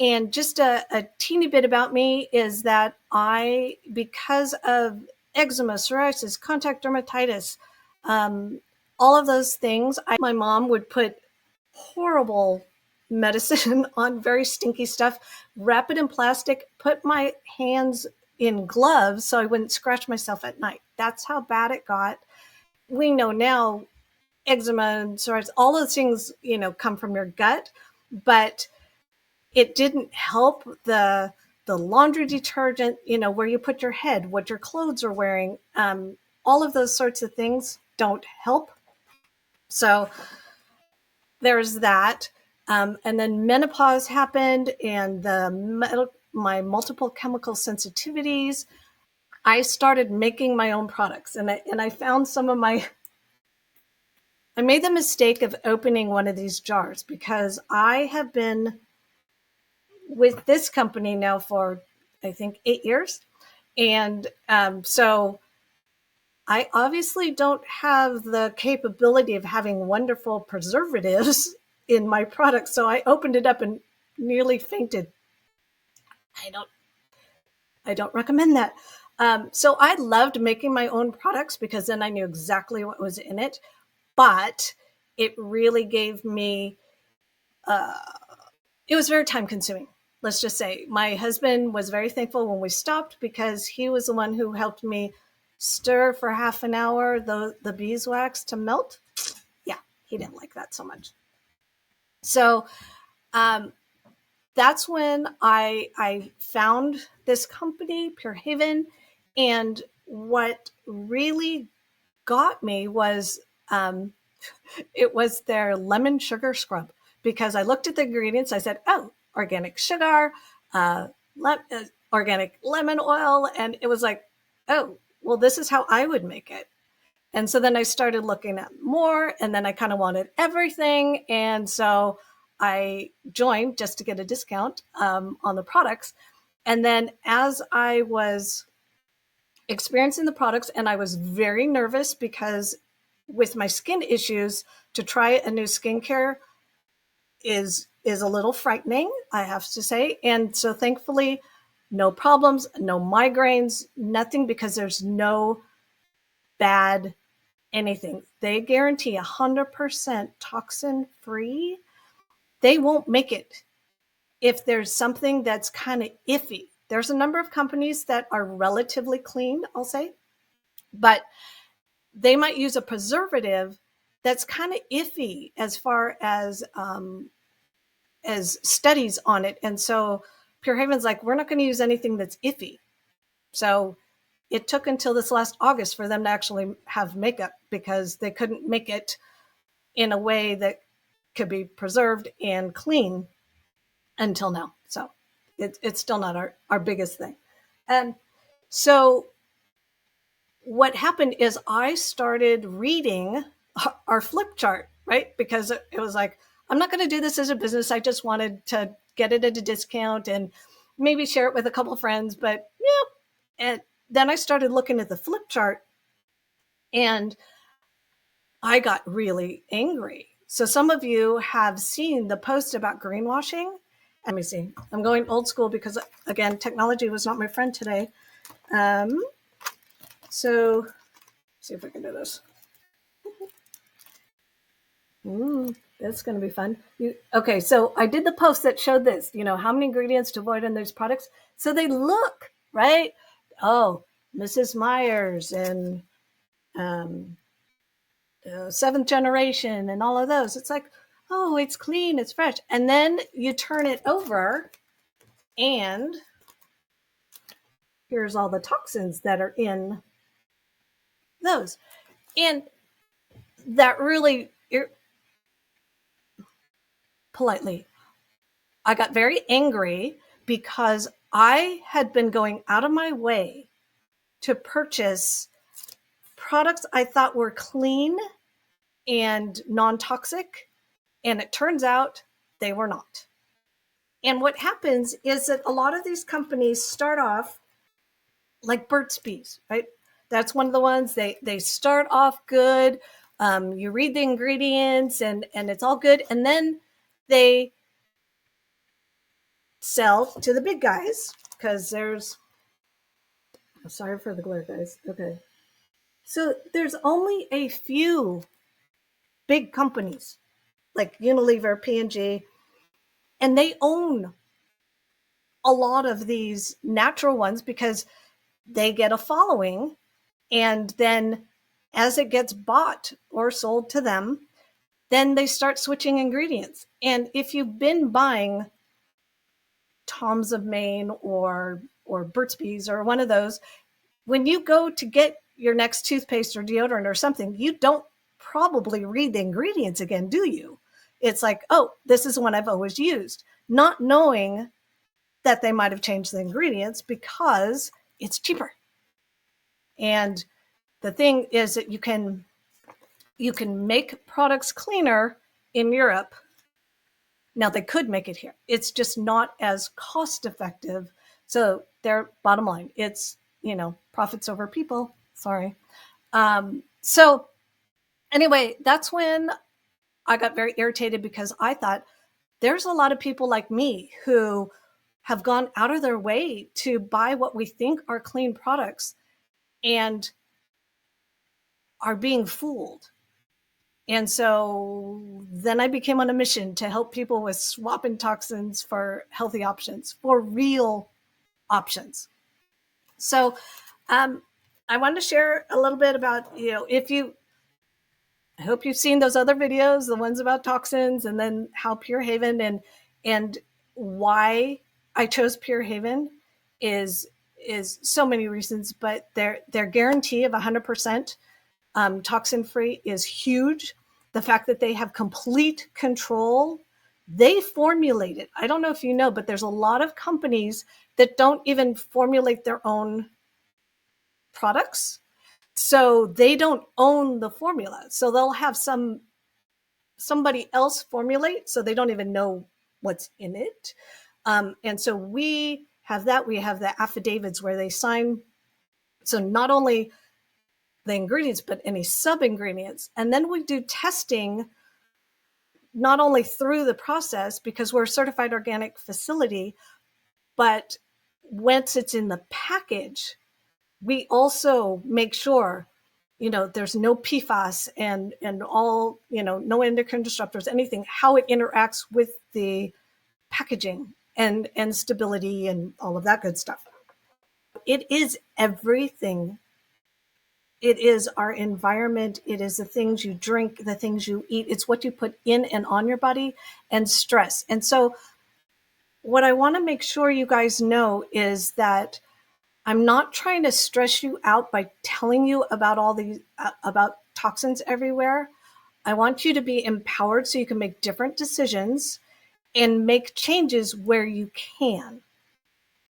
And just a teeny bit about me is that because of eczema, psoriasis, contact dermatitis, all of those things, my mom would put horrible medicine on very stinky stuff, wrap it in plastic, put my hands in gloves so I wouldn't scratch myself at night. That's how bad it got. We know now eczema and psoriasis, all those things, come from your gut, but it didn't help the laundry detergent, where you put your head, what your clothes are wearing. All of those sorts of things don't help. So there's that. And then menopause happened, and my multiple chemical sensitivities. I started making my own products, and I found I made the mistake of opening one of these jars because I have been with this company now for, I think, 8 years. And so I obviously don't have the capability of having wonderful preservatives in my product. So I opened it up and nearly fainted. I don't recommend that. So I loved making my own products because then I knew exactly what was in it. But it really gave me, it was very time consuming. Let's just say my husband was very thankful when we stopped because he was the one who helped me stir for half an hour the beeswax to melt. Yeah, he didn't like that so much. So that's when I found this company, Pure Haven. And what really got me was it was their lemon sugar scrub, because I looked at the ingredients. I said, oh, organic sugar, organic lemon oil. And it was like, oh, well, this is how I would make it. And so then I started looking at more, and then I kind of wanted everything. And so I joined just to get a discount on the products. And then as I was experiencing the products, and I was very nervous because with my skin issues, to try a new skincare is a little frightening, I have to say. And so thankfully, no problems, no migraines, nothing, because there's no bad anything. They guarantee 100% toxin-free. They won't make it if there's something that's kind of iffy. There's a number of companies that are relatively clean, I'll say, but they might use a preservative that's kind of iffy as far as studies on it. And so Pure Haven's like, we're not going to use anything that's iffy. So it took until this last August for them to actually have makeup, because they couldn't make it in a way that could be preserved and clean until now. So it's still not our biggest thing. And so what happened is I started reading our flip chart, right? Because it was like, I'm not going to do this as a business. I just wanted to get it at a discount and maybe share it with a couple of friends. But yeah, and then I started looking at the flip chart, and I got really angry. So some of you have seen the post about greenwashing. Let me see. I'm going old school because, again, technology was not my friend today. So let's see if I can do this. Ooh, that's going to be fun. Okay, so I did the post that showed this, how many ingredients to avoid in these products. So they look, right? Oh, Mrs. Myers and seventh generation and all of those. It's like, oh, it's clean, it's fresh. And then you turn it over, and here's all the toxins that are in those. And that really, politely, I got very angry because I had been going out of my way to purchase products I thought were clean and non-toxic, and it turns out they were not. And what happens is that a lot of these companies start off like Burt's Bees, right? That's one of the ones they start off good. You read the ingredients and it's all good. And then they sell to the big guys, because sorry for the glare, guys. Okay. So there's only a few big companies like Unilever, P&G, and they own a lot of these natural ones because they get a following. And then as it gets bought or sold to them, then they start switching ingredients. And if you've been buying Tom's of Maine or Burt's Bees or one of those, when you go to get your next toothpaste or deodorant or something, you don't probably read the ingredients again, do you? It's like, oh, this is one I've always used, not knowing that they might have changed the ingredients because it's cheaper. And the thing is that you can make products cleaner in Europe. Now they could make it here. It's just not as cost effective. So their bottom line, it's, profits over people. Sorry. So anyway, that's when I got very irritated because I thought there's a lot of people like me who have gone out of their way to buy what we think are clean products and are being fooled. And so then I became on a mission to help people with swapping toxins for healthy options, for real options. So I wanted to share a little bit about, I hope you've seen those other videos, the ones about toxins, and then how Pure Haven and why I chose Pure Haven is so many reasons, but their guarantee of 100% toxin-free is huge. The fact that they have complete control, they formulate it. I don't know if you know, but there's a lot of companies that don't even formulate their own products. So they don't own the formula. So they'll have somebody else formulate, so they don't even know what's in it. And so we have that. We have the affidavits where they sign. So not only the ingredients, but any sub-ingredients. And then we do testing not only through the process because we're a certified organic facility, but once it's in the package, we also make sure, there's no PFAS and all, no endocrine disruptors, anything, how it interacts with the packaging and stability and all of that good stuff. It is everything. It is our environment. It is the things you drink, the things you eat. It's what you put in and on your body and stress. And so what I want to make sure you guys know is that I'm not trying to stress you out by telling you about all these, about toxins everywhere. I want you to be empowered so you can make different decisions and make changes where you can.